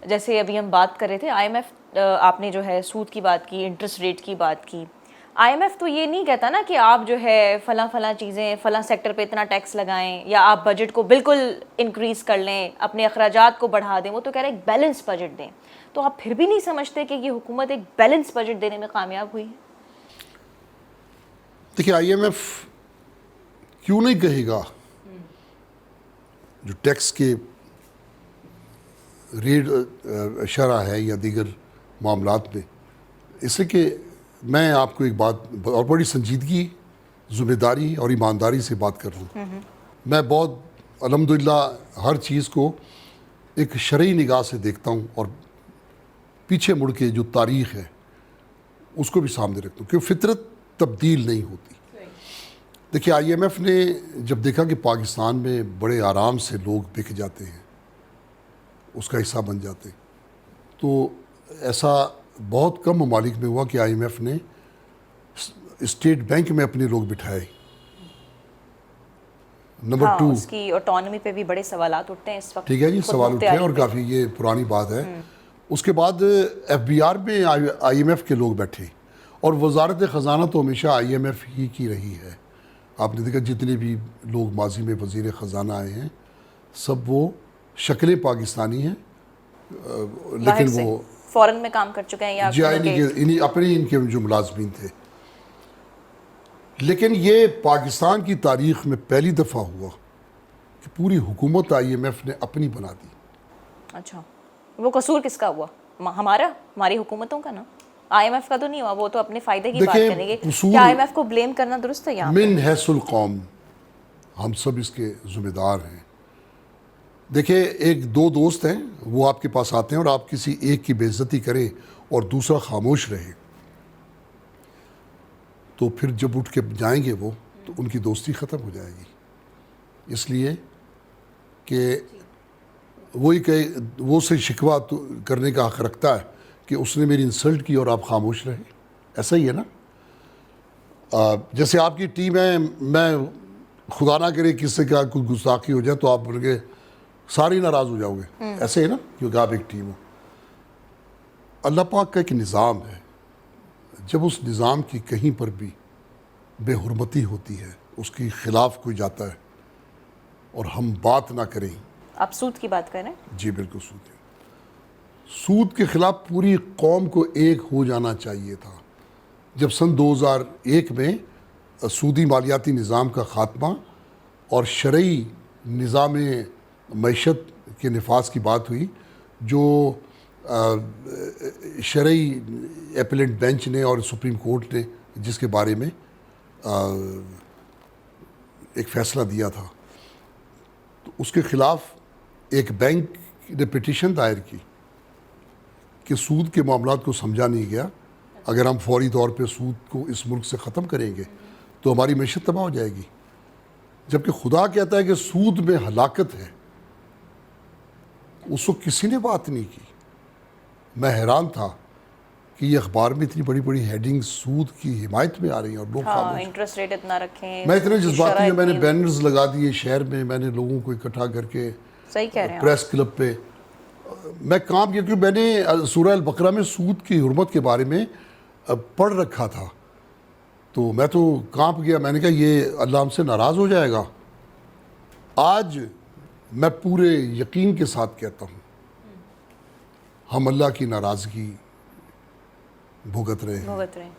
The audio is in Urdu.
جیسے ابھی ہم بات کر رہے تھے آئی ایم ایف، آپ نے جو ہے سود کی بات کی، انٹرسٹ ریٹ کی بات کی. آئی ایم ایف تو یہ نہیں کہتا نا کہ آپ جو ہے فلاں چیزیں فلاں سیکٹر پہ اتنا ٹیکس لگائیں یا آپ بجٹ کو بالکل انکریز کر لیں، اپنے اخراجات کو بڑھا دیں. وہ تو کہہ رہے ہیں ایک بیلنس بجٹ دیں. تو آپ پھر بھی نہیں سمجھتے کہ یہ حکومت ایک بیلنس بجٹ دینے میں کامیاب ہوئی ہے؟ دیکھیے آئی ایم ایف کیوں نہیں کہے گا جو ٹیکس کے ریٹ شرح ہے یا دیگر معاملات میں، اس لیے کہ میں آپ کو ایک بات اور بڑی سنجیدگی، ذمہ داری اور ایمانداری سے بات کر رہا ہوں. میں بہت الحمدللہ ہر چیز کو ایک شرعی نگاہ سے دیکھتا ہوں اور پیچھے مڑ کے جو تاریخ ہے اس کو بھی سامنے رکھتا ہوں، کہ فطرت تبدیل نہیں ہوتی. دیکھیے آئی ایم ایف نے جب دیکھا کہ پاکستان میں بڑے آرام سے لوگ بک جاتے ہیں، اس کا حصہ بن جاتے ہیں، تو ایسا بہت کم ممالک میں ہوا کہ آئی ایم ایف نے اسٹیٹ بینک میں اپنے لوگ بٹھائے. نمبر ہاں، 2، اس کی آٹونومی پہ بھی بڑے سوالات اٹھتے ہیں اس وقت. ٹھیک ہے جی، سوال اٹھے ہیں اور کافی یہ پرانی بات ہے. اس کے بعد ایف بی آر میں آئی ایم ایف کے لوگ بیٹھے، اور وزارت خزانہ تو ہمیشہ آئی ایم ایف ہی کی رہی ہے. آپ نے دیکھا جتنے بھی لوگ ماضی میں وزیر خزانہ آئے ہیں سب وہ شکلیں پاکستانی ہیں، لیکن وہ فورن میں کام کر چکے ہیں یا اپنے ان کے جو ملازمین تھے. لیکن یہ پاکستان کی تاریخ میں پہلی دفعہ ہوا کہ پوری حکومت آئی ایم ایف نے اپنی بنا دی. اچھا، وہ قصور کس کا ہوا؟ ہماری حکومتوں کا نا، آئی ایم ایف کا تو نہیں ہوا. وہ تو اپنے فائدے کی بات کریں گے. کیا آئی ایم ایف کو بلیم کرنا درست ہے یہاں پہ؟ من حیث القوم ہم سب اس کے ذمہ دار ہیں. دیکھیں ایک دو دوست ہیں، وہ آپ کے پاس آتے ہیں اور آپ کسی ایک کی بے عزتی کریں اور دوسرا خاموش رہے، تو پھر جب اٹھ کے جائیں گے وہ تو ان کی دوستی ختم ہو جائے گی. اس لیے کہ وہی کہ وہ سے شکوہ کرنے کا حق رکھتا ہے کہ اس نے میری انسلٹ کی اور آپ خاموش رہے. ایسا ہی ہے نا. جیسے آپ کی ٹیم ہے، میں خدا نہ کرے کس سے کیا کوئی گستاخی ہو جائے تو آپ بول کے سارے ناراض ہو جاؤ گے. ایسے ہے نا، کیونکہ آپ ایک ٹیم ہو. اللہ پاک کا ایک نظام ہے، جب اس نظام کی کہیں پر بھی بے حرمتی ہوتی ہے، اس کے خلاف کوئی جاتا ہے اور ہم بات نہ کریں. آپ سود کی بات کر رہے ہیں؟ جی بالکل. سود کے خلاف پوری قوم کو ایک ہو جانا چاہیے تھا. جب سن 2001 میں سودی مالیاتی نظام کا خاتمہ اور شرعی نظام معیشت کے نفاذ کی بات ہوئی، جو شرعی اپیلیٹ بینچ نے اور سپریم کورٹ نے جس کے بارے میں ایک فیصلہ دیا تھا، تو اس کے خلاف ایک بینک نے پٹیشن دائر کی کہ سود کے معاملات کو سمجھا نہیں گیا. اگر ہم فوری طور پہ سود کو اس ملک سے ختم کریں گے تو ہماری معیشت تباہ ہو جائے گی. جبکہ خدا کہتا ہے کہ سود میں ہلاکت ہے، اس وقت کسی نے بات نہیں کی. میں حیران تھا کہ یہ اخبار میں اتنی بڑی بڑی ہیڈنگ سود کی حمایت میں آ رہی ہیں اور لوگ خاموش. انٹرسٹ ریٹ اتنا رکھیں. میں اتنے جذباتی ہوں، میں نے بینرز لگا دیے شہر میں، میں نے لوگوں کو اکٹھا کر کے صحیح کہہ رہے ہیں پریس کلب پہ میں کام کیا، کیونکہ میں نے سورہ البقرہ میں سود کی حرمت کے بارے میں پڑھ رکھا تھا. تو میں تو کانپ گیا. میں نے کہا یہ اللہ ہم سے ناراض ہو جائے گا. آج میں پورے یقین کے ساتھ کہتا ہوں ہم اللہ کی ناراضگی بھگت رہے ہیں.